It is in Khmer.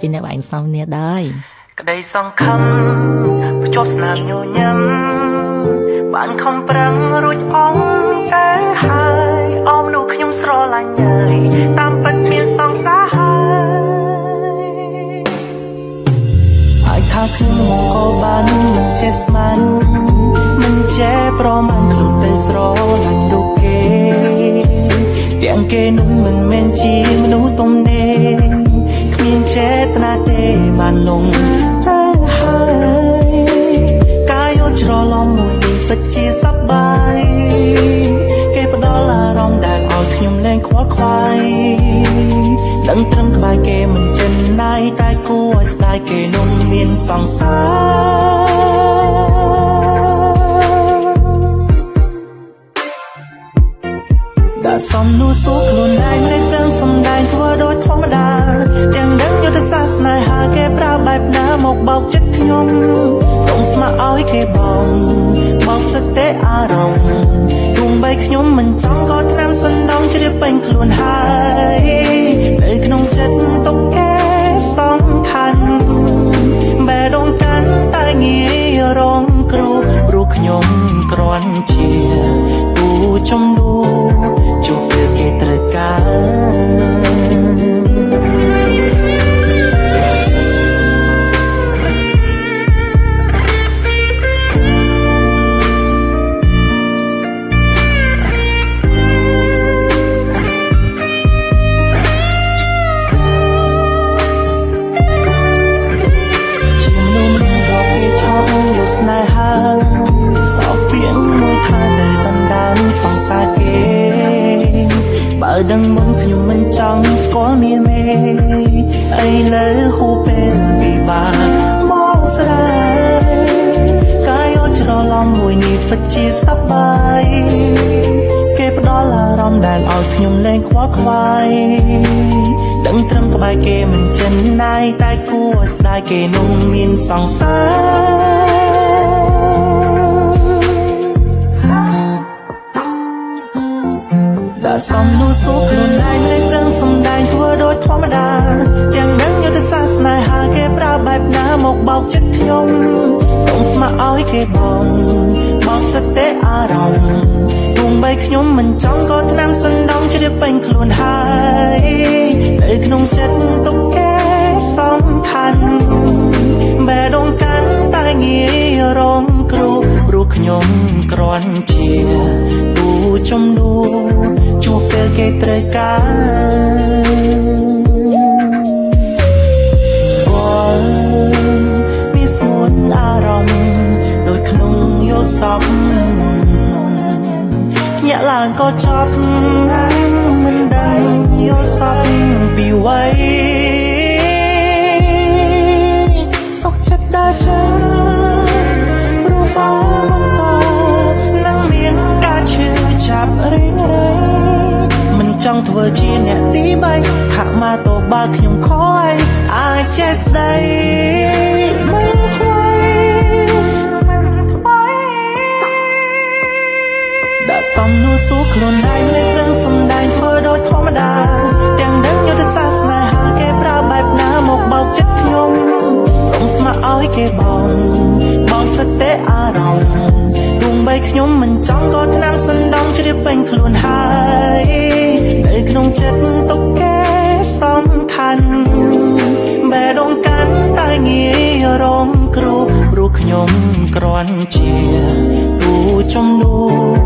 ជាអ្នកបាញ់សំនេះដែរក្តីសង្ឃឹមភ្ជាប់ស្នាមញញឹមបានខំប្រឹងរួចអស់តែហើយអមនោះខ្ញុំស្រឡាញ់ហើយតាមពិតមានសង្សារហើយថាខ្ញុំក៏បានមិនចេះស្មានមិនចេះប្រមាណខ្លួនទៅស្រឡាញ់រូបគេទាំងគេនោះមិនមែនជាមនុស្សទំនេរគ្មានចេតនាទេបានលងទៅហើយកាយល់ច្រឡំមួយនេះពិតជាសប្បាយគេផ្ដល់អារម្មណ៍ដែលឲ្យខ្ញុំលែងខ្វល់ខ្វាយដឹងត្រឹមក្បែរគេមិនចិនណាយតែគួរឲ្យស្ដាយគេនោះមានសង្សារដែលសំនួរសួរខ្លួនឯងមិនដឹងសំដែងធ្វើដូចធម្មតាទាំងដឹងយុទ្ធសាស្ត្រស្នេហាគេប្រើបែបណាមកបោកចិត្តខ្ញុំកុំស្ម័គ្រឲ្យគេបោកសឹកទេអារម្មណ៍ទោះបីខ្ញុំមិនចង់ក៏ឆ្នាំសណ្ដំជ្រាបពេញខ្លួនហើយនៅក្នុងចិត្តទុកគេសំខាន់បែរងកាន់តែងាយរងគ្រោះព្រោះខ្ញុំគ្រាន់ជាគូចំនួនជួបពេលគេត្រូវការស្នេហាសោកពីងមួយថាទៅដណ្ដើមសង្សារគេបើដឹងមុនខ្ញុំមិនចង់ស្គាល់មានមេអីលើហូពេលពិបាកមកស្រាយកាយអត់ច្រឡំមួយនេះពិតជាសប្បាយគេផ្ដល់អារម្មណ៍ដែលឲ្យខ្ញុំលែងខ្វល់ខ្វាយដឹងត្រឹមក្បែរគេមិនចិនណាយតែគួរស្ដាយគេនោះមានសង្សារដែលសំនួរសួរខ្លួនឯងមិនដឹងសំដែងធ្វើដូចធម្មតាទាំងដឹងយុទ្ធសាស្ត្រស្នេហាគេប្រើបែបណាមកបោកចិត្តខ្ញុំកុំស្ម័គ្រឲ្យគេបោកសឹកទេអារម្មណ៍ទោះបីខ្ញុំមិនចង់ក៏ឆ្នាំសណ្ដំជ្រាបពេញខ្លួនហើយនៅក្នុងចិត្តទុកគេសំខាន់បែរងកាន់តែងាយរងគ្រោះព្រោះខ្ញុំគ្រាន់ជាគូចំនួនជួបពេលគេត្រូវការស្គាល់មានស្មួនអារម្មណ៍ដូចក្នុងយល់សពញាក់ឡើងក៏ចប់មិនដឹងយល់សពពីវ័យសុខចិត្តដើរចាព្រោះបងនឹងមានការឈឺចាប់រិញរែមិនចង់ធ្វើជាអ្នកទី3ខាក់មកតបើខ្ញុំខ້ອຍអាចចេះស្ដីមិនខ្វាយដែលសំនួរសួរខ្លួនឯងមិនដឹងសំដែងធ្វើដូចធម្មតាទាំងដឹងយុទ្ធសាស្ត្រស្នេហាគេប្រើបែបណាមកបោកចិត្តខ្ញុំកុំស្ម័គ្រឲ្យគេបោកសឹកទេអារម្មណ៍ទោះបីខ្ញុំមិនចង់ក៏ឆ្នាំសណ្ដំជ្រាបពេញខ្លួនហើយនៅក្នុងចិត្តទុកគេសំខាន់បែរងកាន់តែងាយរងគ្រោះព្រោះខ្ញុំគ្រាន់ជាគូចំនួន